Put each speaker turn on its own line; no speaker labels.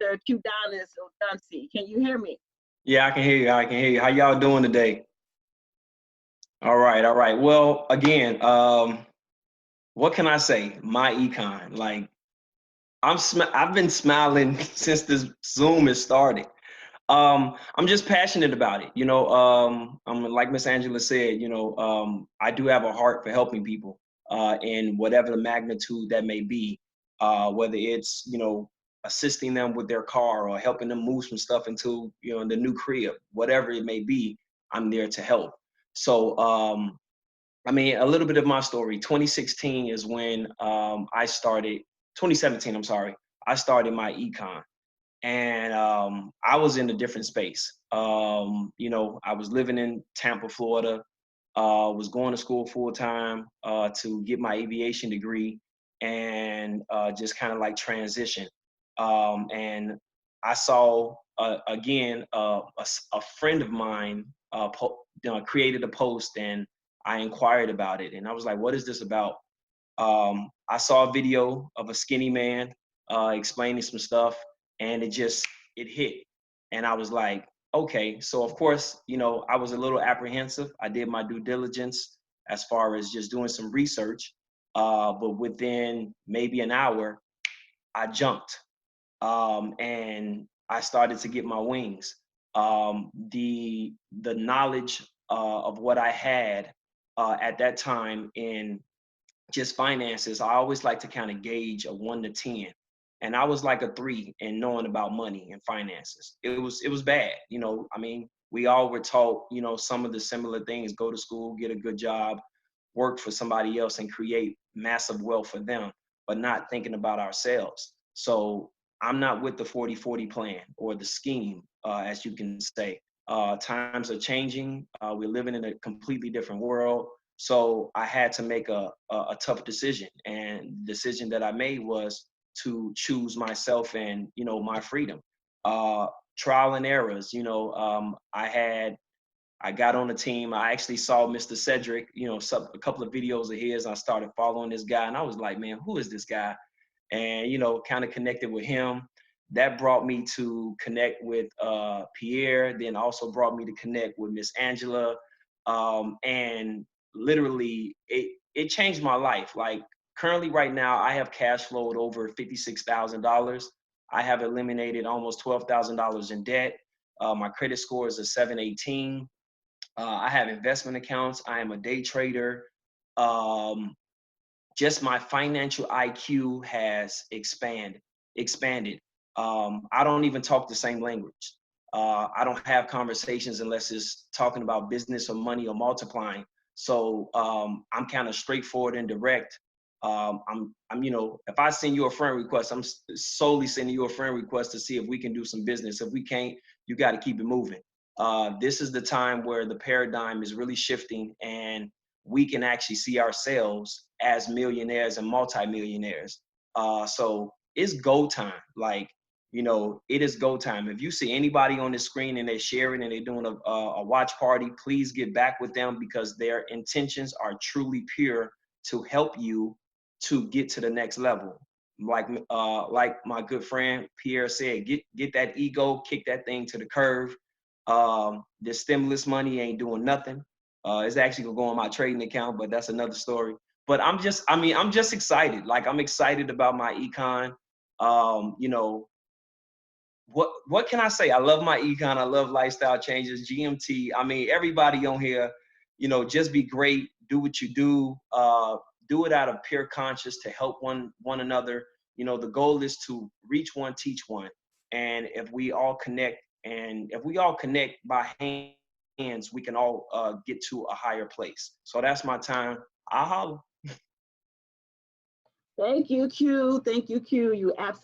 Mr. Q Donis or Duncy. Can you hear me?
Yeah, I can hear you. I can hear you. How y'all doing today? All right, all right. Well, again, what can I say? MyEcon. Like I've been smiling since this Zoom has started. I'm just passionate about it. I'm like Miss Angela said. I do have a heart for helping people in whatever the magnitude that may be. Whether it's assisting them with their car or helping them move some stuff into the new crib, whatever it may be, I'm there to help. So I mean, a little bit of my story. 2016 is when I started. 2017, I'm sorry. I started MyEcon, and I was in a different space. I was living in Tampa, Florida. Was going to school full time to get my aviation degree, and just kind of like transition. And I saw again a friend of mine created a post, and I inquired about it, and I was like, "What is this about?" I saw a video of a skinny man explaining some stuff, and it hit, and I was like, okay. So of course, I was a little apprehensive. I did my due diligence as far as just doing some research, but within maybe an hour, I jumped, and I started to get my wings. The knowledge of what I had at that time in just finances, I always like to kind of gauge a 1 to 10. And I was like a 3 in knowing about money and finances. It was bad. I mean, we all were taught, some of the similar things: go to school, get a good job, work for somebody else and create massive wealth for them, but not thinking about ourselves. So I'm not with the 40/40 plan or the scheme, as you can say. Times are changing. We're living in a completely different world. So I had to make a tough decision. And the decision that I made was to choose myself and, my freedom. Trial and errors, I got on the team. I actually saw Mr. Cedric, a couple of videos of his. I started following this guy, and I was like, man, who is this guy? And, kind of connected with him. That brought me to connect with Pierre, then also brought me to connect with Miss Angela. And literally, it changed my life. Like currently right now, I have cash flowed over $56,000. I have eliminated almost $12,000 in debt. My credit score is a 718. I have investment accounts. I am a day trader. Just my financial IQ has expanded. I don't even talk the same language. I don't have conversations unless it's talking about business or money or multiplying. So I'm kind of straightforward and direct. If I send you a friend request, I'm solely sending you a friend request to see if we can do some business. If we can't, you got to keep it moving. This is the time where the paradigm is really shifting, and we can actually see ourselves as millionaires and multimillionaires. So it's go time. Like, it is go time. If you see anybody on the screen and they're sharing and they're doing a watch party, please get back with them, because their intentions are truly pure to help you to get to the next level. Like my good friend Pierre said, get that ego, kick that thing to the curve. The stimulus money ain't doing nothing. It's actually gonna go on my trading account, but that's another story. But I'm just excited. Like, I'm excited about MyEcon. What can I say? I love MyEcon. I love lifestyle changes, GMT. I mean, everybody on here, just be great. Do what you do. Do it out of pure conscience to help one another. The goal is to reach one, teach one. And if we all connect, by hands, we can all get to a higher place. So that's my time. I'll holler.
Thank you, Q. Thank you, Q. You absolutely